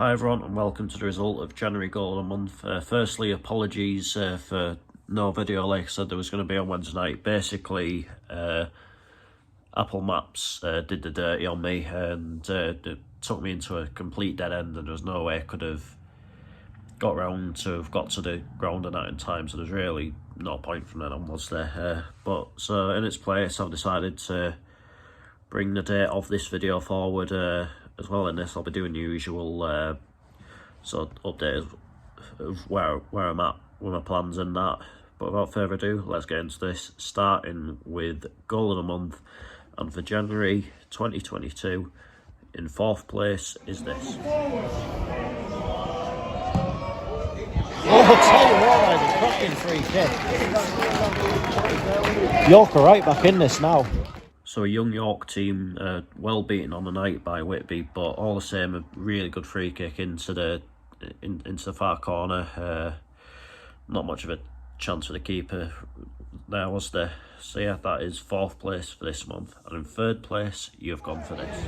Hi everyone and welcome to the result of January goal of the month. Firstly, apologies for no video like I said there was going to be on Wednesday night. Basically, Apple Maps did the dirty on me and it took me into a complete dead end, and there was no way I could have got round to have got to the ground on that in time, so there's really no point from then on, was there? But so in its place I've decided to bring the date of this video forward as well. In this I'll be doing the usual sort of update of where I'm at with my plans and that. But without further ado, let's get into this, starting with goal of the month. And for January 2022, in 4th place is this. Oh, I'll tell you what, that is a cracking free kick. York are right back in this now. So a young York team, well beaten on the night by Whitby, but all the same a really good free kick into the far corner. Not much of a chance for the keeper there, was there? So yeah, that is 4th place for this month. And in 3rd place, you've gone for this.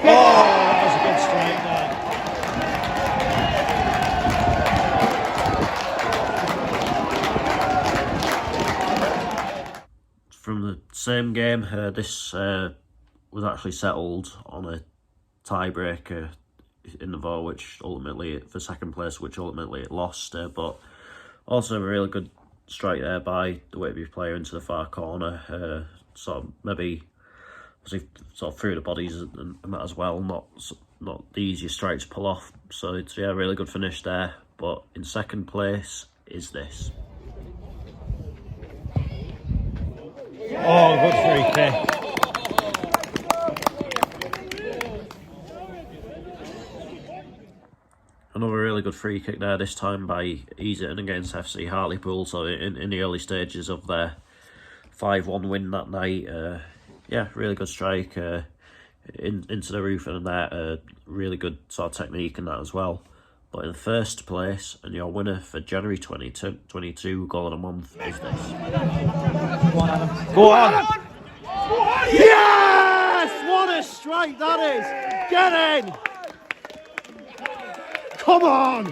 Oh, that was a good strike there. From the same game, this was actually settled on a tiebreaker in the vote, which ultimately, for 2nd place, which ultimately it lost. But also a really good strike there by the Whitby player into the far corner. Sort of maybe sort of through the bodies and that as well. Not the easiest strike to pull off. So it's a really good finish there. But in 2nd place is this. Oh, good free kick. Another really good free kick there, this time by Easerton against FC Hartlepool. So in the early stages of their 5-1 win that night. Yeah, really good strike into the roof and that. Really good sort of technique and that as well. But in 1st place, and your winner for January 2022 goal of the month is this. Go on! Yes! What a strike that is! Get in! Come on!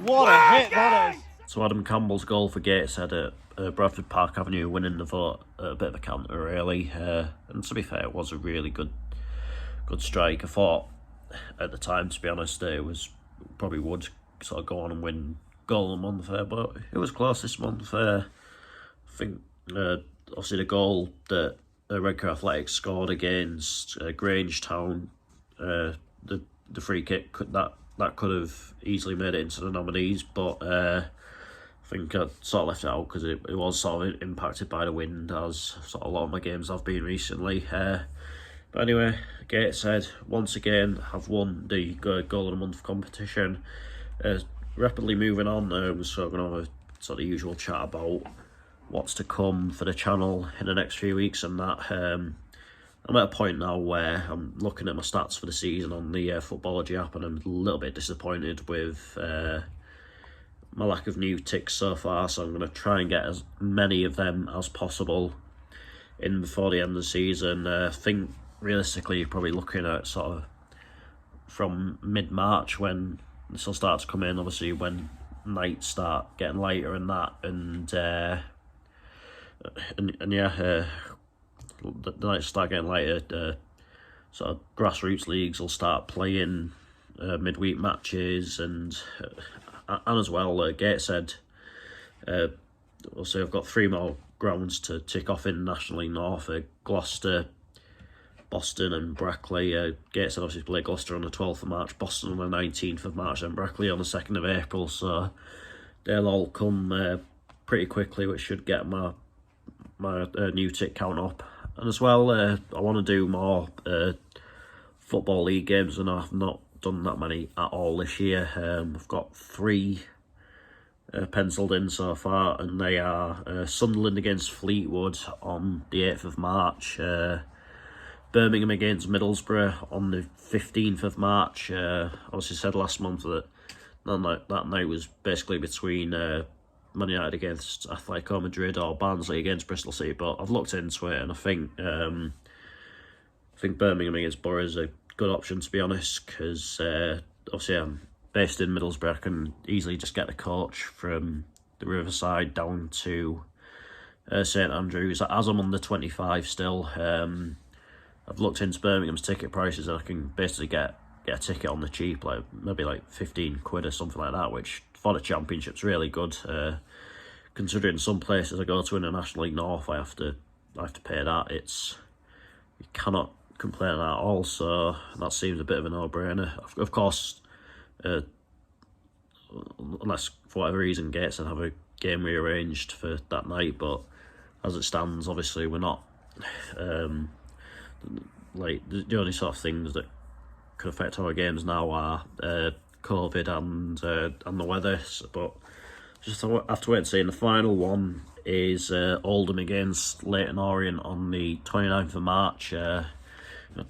What a hit that is! So Adam Campbell's goal for Gateshead at Bradford Park Avenue, winning the vote, a bit of a counter really. And to be fair, it was a really good strike. I thought at the time, to be honest, it was probably would sort of go on and win goal of the month there, but it was close this month. I think obviously the goal that Redcar Athletics scored against Grangetown, the free kick that could have easily made it into the nominees, but I think I sort of left it out because it was sort of impacted by the wind, as sort of a lot of my games have been recently. But anyway, Gateshead once again have won the goal of the month competition. Rapidly moving on, so we're going to have a sort of usual chat about what's to come for the channel in the next few weeks and that. I'm at a point now where I'm looking at my stats for the season on the Footballogy app, and I'm a little bit disappointed with my lack of new ticks so far, so I'm going to try and get as many of them as possible in before the end of the season. I think realistically you're probably looking at sort of from mid-March when this will start to come in, obviously when nights start getting lighter and that, and yeah, the nights start getting lighter. Sort of grassroots leagues will start playing midweek matches, and as well, Gateshead. Also, I've got 3 more grounds to tick off in National League North: Gloucester, Boston and Brackley. Gateshead obviously play Gloucester on the 12th of March, Boston on the 19th of March, and Brackley on the 2nd of April. So they'll all come pretty quickly, which should get my new tick count up. And as well, I want to do more Football League games, and I've not done that many at all this year. I've got 3 penciled in so far, and they are Sunderland against Fleetwood on the 8th of March, Birmingham against Middlesbrough on the 15th of March. Obviously said last month that that night was basically between Man United against Atletico Madrid or Barnsley against Bristol City, but I've looked into it and I think Birmingham against Borough is a good option, to be honest, because obviously I'm based in Middlesbrough. I can easily just get the coach from the Riverside down to St Andrews. As I'm under 25 still, I've looked into Birmingham's ticket prices and I can basically get a ticket on the cheap, like maybe like 15 quid or something like that, which for the Championship's really good. Considering some places I go to in the National League North, I have to pay that. You cannot complain at all, so that seems a bit of a no-brainer. Of course, unless for whatever reason Gateshead have a game rearranged for that night, but as it stands, obviously we're not like the only sort of things that could affect our games now are COVID and the weather. But just have to wait and see. And the final one is Oldham against Leyton Orient on the 29th of March.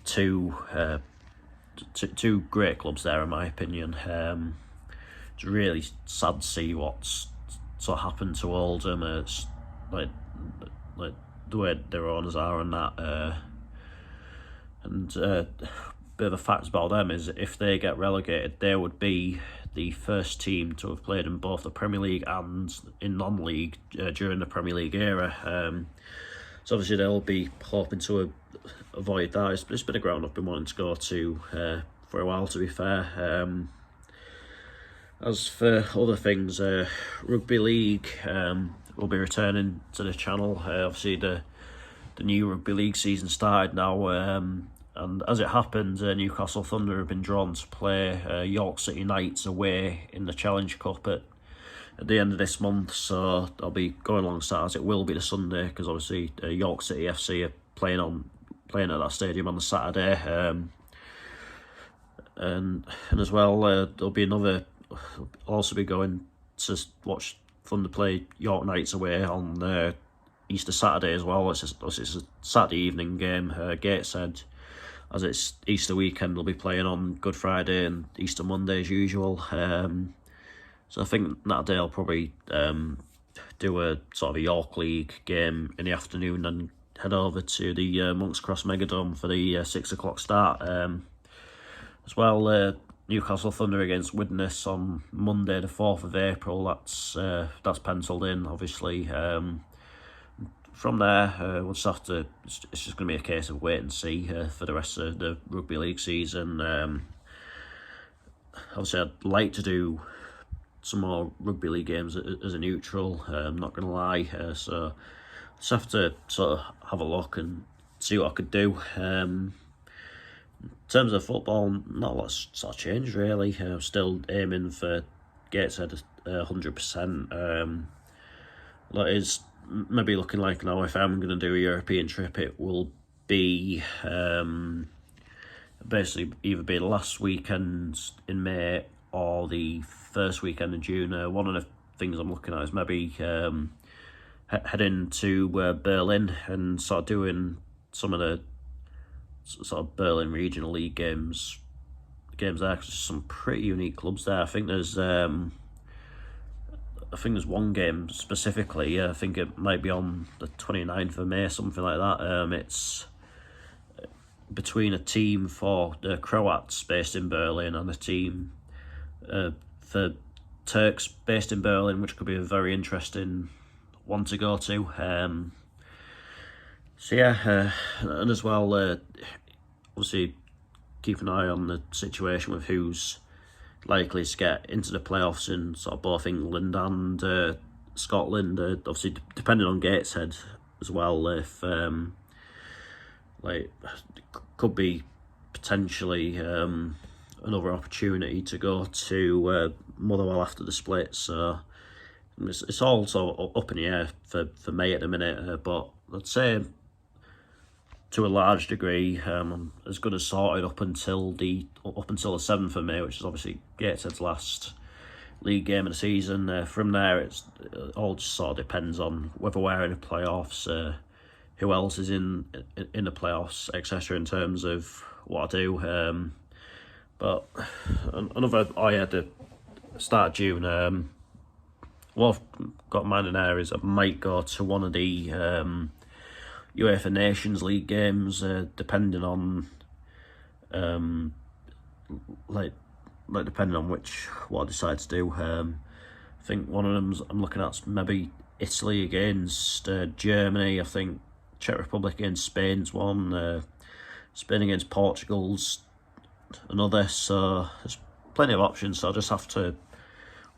Two great clubs there, in my opinion. It's really sad to see what's sort of happened to Oldham. It's like the way their owners are and that. Bit of a fact about them is if they get relegated, they would be the first team to have played in both the Premier League and in non-league during the Premier League era. So obviously they'll be hoping to avoid that. It's been a ground I've been wanting to go to for a while, to be fair. As for other things, Rugby League will be returning to the channel. Obviously the new Rugby League season started now, and as it happened, Newcastle Thunder have been drawn to play York City Knights away in the Challenge Cup at the end of this month, so I'll be going alongside, as it will be the Sunday, because obviously York City FC are playing at that stadium on the Saturday, and as well there'll be another. I'll also be going to watch Thunder play York Knights away on Easter Saturday as well. It's a Saturday evening game. Gateshead, as it's Easter weekend, will be playing on Good Friday and Easter Monday as usual. So I think that day I'll probably do a sort of a York League game in the afternoon and head over to the Monks Cross Megadome for the 6 o'clock start. As well, Newcastle Thunder against Widnes on Monday the 4th of April. That's penciled in, obviously. From there, we'll just have to. It's just going to be a case of wait and see for the rest of the Rugby League season. Obviously, I'd like to do some more Rugby League games as a neutral. I'm not going to lie. So just have to sort of have a look and see what I could do. In terms of football, not a lot's sort of changed really. I'm still aiming for Gateshead 100%. That is maybe looking like now, if I'm going to do a European trip, it will be basically either be the last weekend in May or the first weekend in June. One of the things I'm looking at is maybe heading to Berlin and sort of doing some of the sort of Berlin Regional League games there, because there's some pretty unique clubs there. I think there's one game specifically. I think it might be on the 29th of May, something like that. It's between a team for the Croats based in Berlin and a team for Turks based in Berlin, which could be a very interesting one to go to. So yeah, and as well, obviously keep an eye on the situation with who's likely to get into the playoffs in sort of both England and Scotland. Obviously, depending on Gateshead as well, if could be potentially another opportunity to go to Motherwell after the split. So it's all sort of up in the air for May at the minute, but I'd say to a large degree, I'm as good as sorted up until the 7th of May, which is obviously Gateshead's last league game of the season. From there, it all just sort of depends on whether we're in the playoffs, who else is in the playoffs, etc. in terms of what I do. But the start of June, what I've got in mind now is I might go to one of the UEFA Nations League games, depending on like depending on what I decide to do. I think one of them I'm looking at maybe Italy against Germany. I think Czech Republic against Spain's one. Spain against Portugal's another. So there's plenty of options. So I'll just have to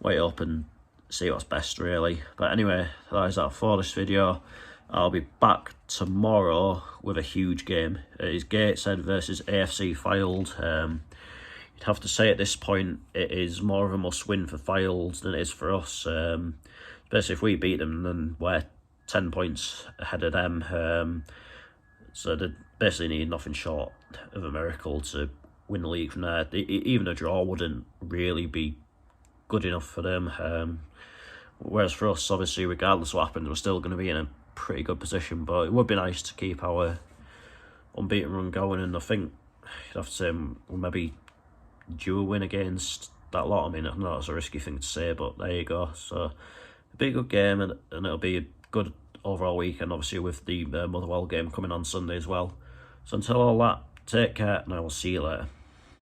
wait up and see what's best, really. But anyway, that is that for this video. I'll be back tomorrow with a huge game. It is Gateshead versus AFC Fylde. You'd have to say at this point it is more of a must-win for Fylde than it is for us. Especially if we beat them, then we're 10 points ahead of them. So they basically need nothing short of a miracle to win the league from there. Even a draw wouldn't really be good enough for them. Whereas for us, obviously, regardless of what happens, we're still going to be in a pretty good position. But it would be nice to keep our unbeaten run going. And I think you'd have to say we'll maybe due a win against that lot. I mean, I know it's a risky thing to say, but there you go. So it'll be a good game, and it'll be a good overall weekend, obviously, with the Motherwell game coming on Sunday as well. So until all that, take care, and I will see you later.